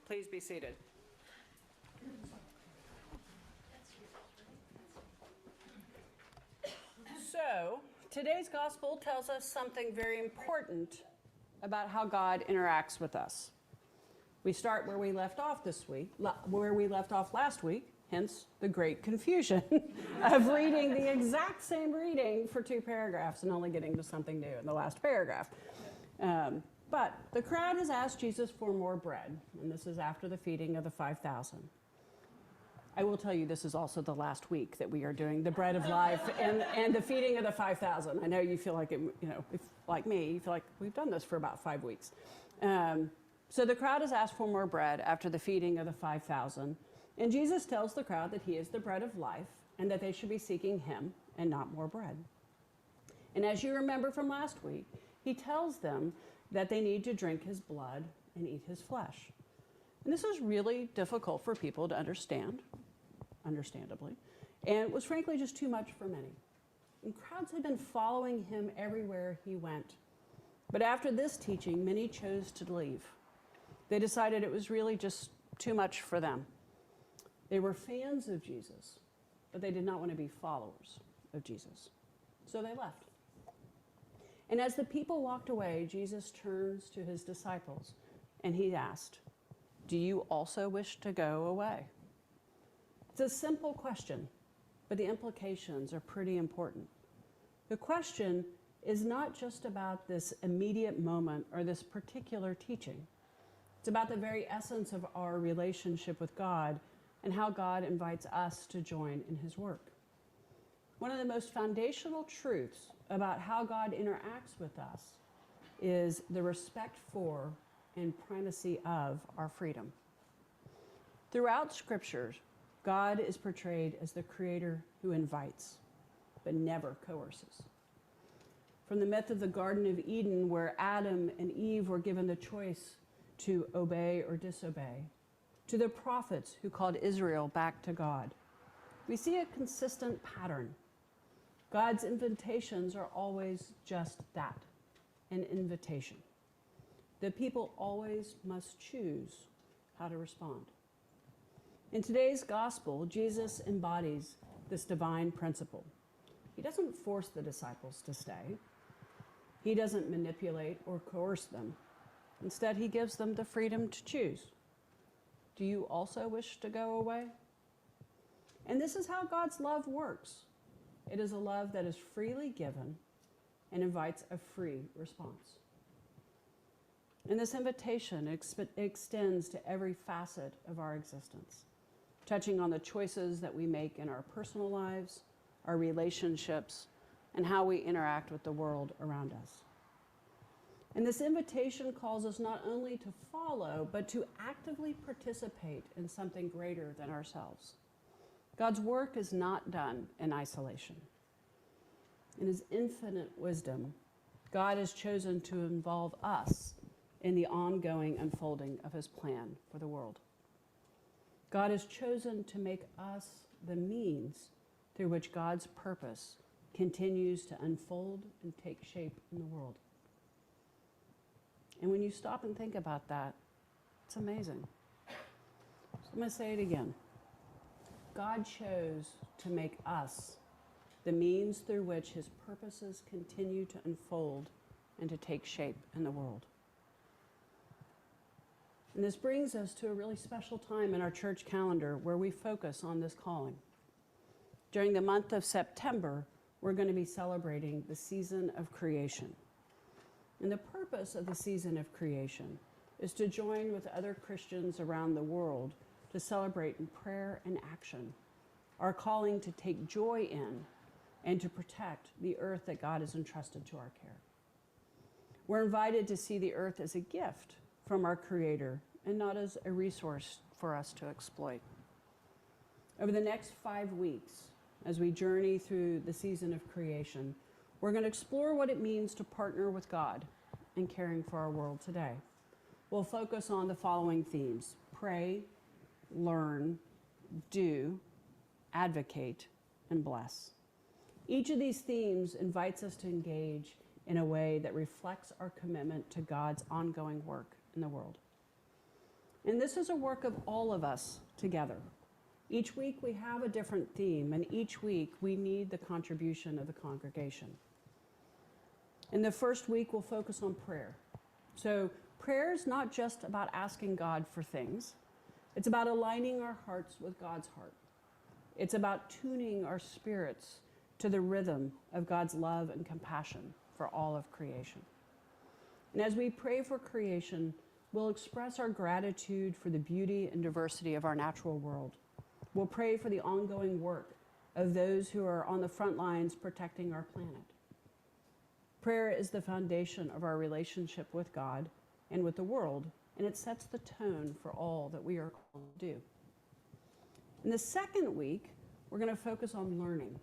Please be seated. So, today's gospel tells us something very important about how God interacts with us. We start where we left off last week, hence the great confusion of reading the exact same reading for 2 paragraphs and only getting to something new in the last paragraph. But the crowd has asked Jesus for more bread, and this is after the feeding of the 5,000. I will tell you, this is also the last week that we are doing the bread of life and the feeding of the 5,000. I know you feel like, if, like me, you feel like we've done this for about 5 weeks. So the crowd has asked for more bread after the feeding of the 5,000. And Jesus tells the crowd that he is the bread of life and that they should be seeking him and not more bread. And as you remember from last week, he tells them that they need to drink his blood and eat his flesh. And this is really difficult for people to understand, understandably, and it was frankly just too much for many. And crowds had been following him everywhere he went. But after this teaching, many chose to leave. They decided it was really just too much for them. They were fans of Jesus, but they did not want to be followers of Jesus. So they left. And as the people walked away, Jesus turns to his disciples and he asked, "Do you also wish to go away?" It's a simple question, but the implications are pretty important. The question is not just about this immediate moment or this particular teaching. It's about the very essence of our relationship with God and how God invites us to join in his work. One of the most foundational truths about how God interacts with us is the respect for and primacy of our freedom. Throughout scriptures, God is portrayed as the creator who invites, but never coerces. From the myth of the Garden of Eden, where Adam and Eve were given the choice to obey or disobey, to the prophets who called Israel back to God, we see a consistent pattern. God's invitations are always just that, an invitation. The people always must choose how to respond. In today's gospel, Jesus embodies this divine principle. He doesn't force the disciples to stay. He doesn't manipulate or coerce them. Instead, he gives them the freedom to choose. Do you also wish to go away? And this is how God's love works. It is a love that is freely given and invites a free response. And this invitation extends to every facet of our existence, touching on the choices that we make in our personal lives, our relationships, and how we interact with the world around us. And this invitation calls us not only to follow, but to actively participate in something greater than ourselves. God's work is not done in isolation. In his infinite wisdom, God has chosen to involve us in the ongoing unfolding of his plan for the world. God has chosen to make us the means through which God's purpose continues to unfold and take shape in the world. And when you stop and think about that, it's amazing. So I'm going to say it again. God chose to make us the means through which his purposes continue to unfold and to take shape in the world. And this brings us to a really special time in our church calendar where we focus on this calling. During the month of September, we're going to be celebrating the season of creation. And the purpose of the season of creation is to join with other Christians around the world to celebrate in prayer and action our calling to take joy in and to protect the earth that God has entrusted to our care. We're invited to see the earth as a gift from our Creator and not as a resource for us to exploit. Over the next 5 weeks, as we journey through the season of creation, we're going to explore what it means to partner with God in caring for our world today. We'll focus on the following themes: pray, learn, do, advocate, and bless. Each of these themes invites us to engage in a way that reflects our commitment to God's ongoing work in the world. And this is a work of all of us together. Each week we have a different theme, and each week we need the contribution of the congregation. In the first week, we'll focus on prayer. So prayer is not just about asking God for things. It's about aligning our hearts with God's heart. It's about tuning our spirits to the rhythm of God's love and compassion for all of creation. And as we pray for creation, we'll express our gratitude for the beauty and diversity of our natural world. We'll pray for the ongoing work of those who are on the front lines protecting our planet. Prayer is the foundation of our relationship with God and with the world, and it sets the tone for all that we are called to do. In the second week, we're going to focus on learning.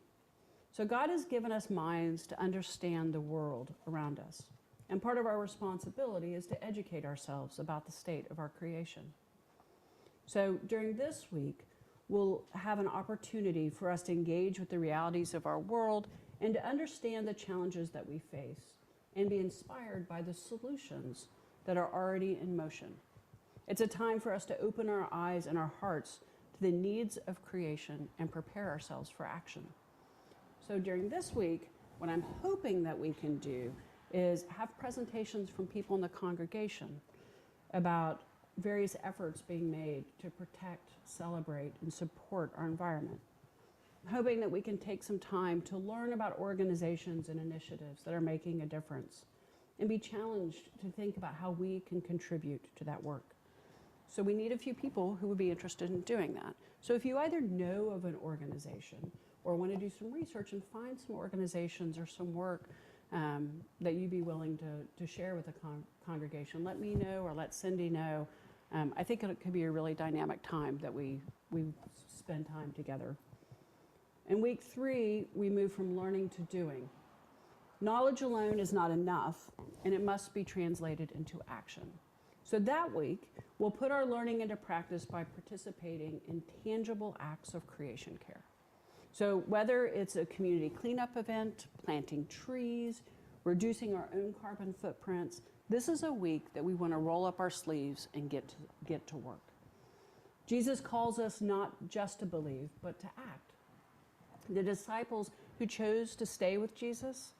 So God has given us minds to understand the world around us. And part of our responsibility is to educate ourselves about the state of our creation. So during this week, we'll have an opportunity for us to engage with the realities of our world and to understand the challenges that we face and be inspired by the solutions that are already in motion. It's a time for us to open our eyes and our hearts to the needs of creation and prepare ourselves for action. So during this week, what I'm hoping that we can do is have presentations from people in the congregation about various efforts being made to protect, celebrate, and support our environment. I'm hoping that we can take some time to learn about organizations and initiatives that are making a difference and be challenged to think about how we can contribute to that work. So we need a few people who would be interested in doing that. So if you either know of an organization or want to do some research and find some organizations or some work that you'd be willing to share with the congregation, let me know or let Cindy know. I think it could be a really dynamic time that we spend time together. In week 3, we move from learning to doing. Knowledge alone is not enough, and it must be translated into action. So that week, we'll put our learning into practice by participating in tangible acts of creation care. So whether it's a community cleanup event, planting trees, reducing our own carbon footprints, this is a week that we want to roll up our sleeves and get to work. Jesus calls us not just to believe, but to act. The disciples who chose to stay with Jesus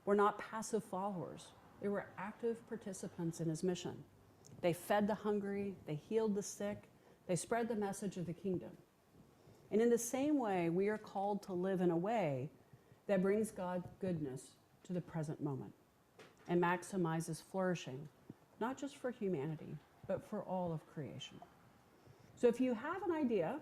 were not passive followers. They were active participants in his mission. They fed the hungry, they healed the sick, they spread the message of the kingdom. And in the same way, we are called to live in a way that brings God's goodness to the present moment and maximizes flourishing, not just for humanity, but for all of creation. So if you have an idea,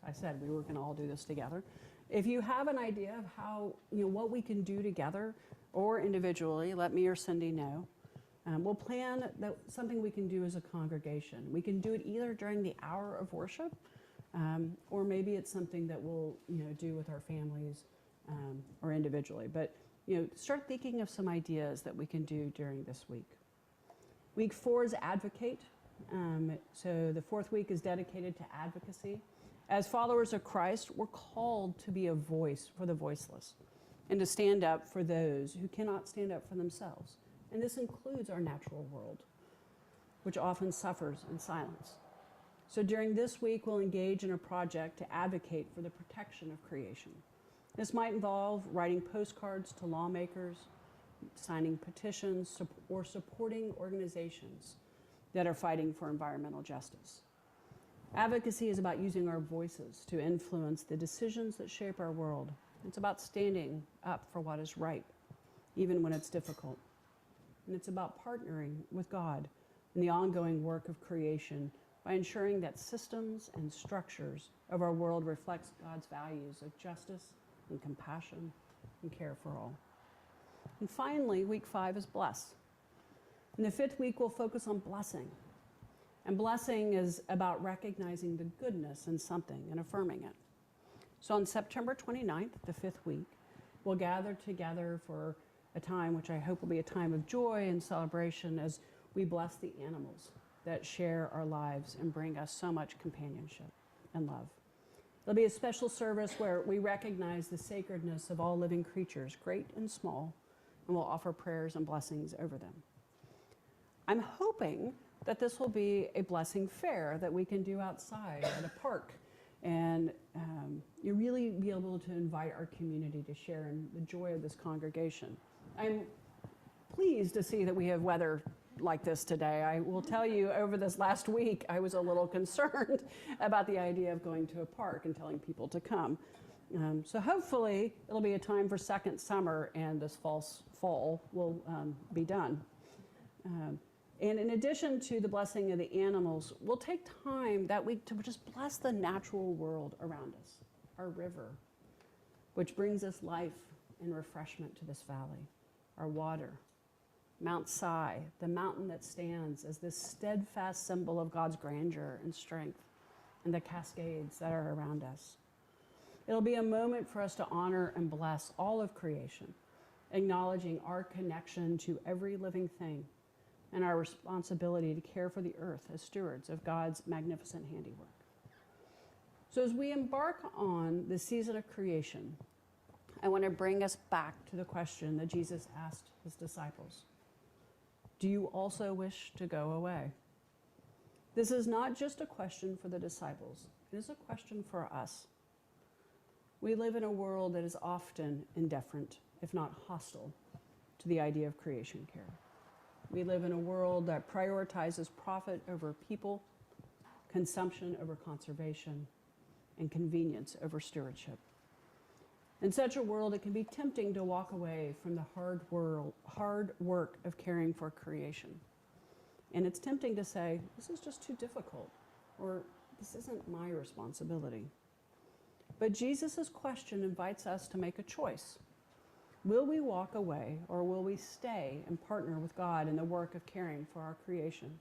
I said we were going to all do this together. If you have an idea of how, what we can do together or individually, let me or Cindy know. We'll plan something we can do as a congregation. We can do it either during the hour of worship, or maybe it's something that we'll do with our families or individually. But start thinking of some ideas that we can do during this week. Week 4 is advocate. So the 4th week is dedicated to advocacy. As followers of Christ, we're called to be a voice for the voiceless and to stand up for those who cannot stand up for themselves. And this includes our natural world, which often suffers in silence. So during this week, we'll engage in a project to advocate for the protection of creation. This might involve writing postcards to lawmakers, signing petitions, or supporting organizations that are fighting for environmental justice. Advocacy is about using our voices to influence the decisions that shape our world. It's about standing up for what is right, even when it's difficult. And it's about partnering with God in the ongoing work of creation by ensuring that systems and structures of our world reflects God's values of justice and compassion and care for all. And finally, week 5 is bless. In the 5th week, we'll focus on blessing. And blessing is about recognizing the goodness in something and affirming it. So on September 29th, the 5th week, we'll gather together for a time which I hope will be a time of joy and celebration as we bless the animals that share our lives and bring us so much companionship and love. There'll be a special service where we recognize the sacredness of all living creatures, great and small, and we'll offer prayers and blessings over them. I'm hoping that this will be a blessing fair that we can do outside at a park. And you really be able to invite our community to share in the joy of this congregation. I'm pleased to see that we have weather like this today. I will tell you, over this last week, I was a little concerned about the idea of going to a park and telling people to come. So hopefully it'll be a time for second summer and this fall will be done. And in addition to the blessing of the animals, we'll take time that week to just bless the natural world around us, our river, which brings us life and refreshment to this valley, our water, Mount Si, the mountain that stands as this steadfast symbol of God's grandeur and strength, and the Cascades that are around us. It'll be a moment for us to honor and bless all of creation, acknowledging our connection to every living thing and our responsibility to care for the earth as stewards of God's magnificent handiwork. So as we embark on the season of creation, I want to bring us back to the question that Jesus asked his disciples. Do you also wish to go away? This is not just a question for the disciples. It is a question for us. We live in a world that is often indifferent, if not hostile, to the idea of creation care. We live in a world that prioritizes profit over people, consumption over conservation, and convenience over stewardship. In such a world, it can be tempting to walk away from the hard work of caring for creation. And it's tempting to say, this is just too difficult, or this isn't my responsibility. But Jesus' question invites us to make a choice. Will we walk away, or will we stay and partner with God in the work of caring for our creation?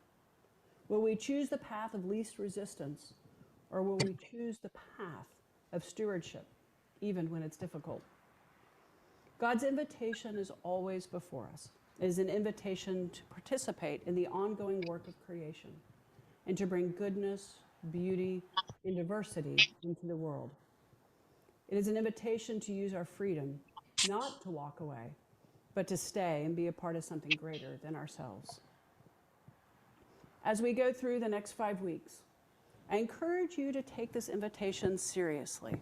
Will we choose the path of least resistance, or will we choose the path of stewardship, even when it's difficult? God's invitation is always before us. It is an invitation to participate in the ongoing work of creation and to bring goodness, beauty, and diversity into the world. It is an invitation to use our freedom, not to walk away, but to stay and be a part of something greater than ourselves. As we go through the next 5 weeks, I encourage you to take this invitation seriously.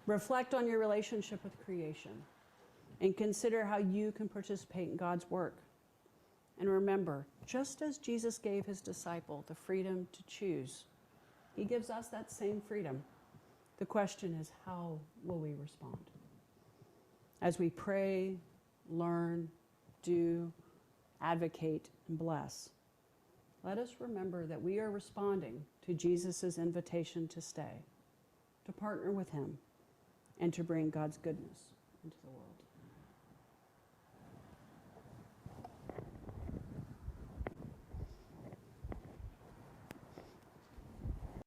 Reflect on your relationship with creation and consider how you can participate in God's work. And remember, just as Jesus gave his disciple the freedom to choose, he gives us that same freedom. The question is, how will we respond? As we pray, learn, do, advocate, and bless, let us remember that we are responding to Jesus' invitation to stay, to partner with him, and to bring God's goodness into the world.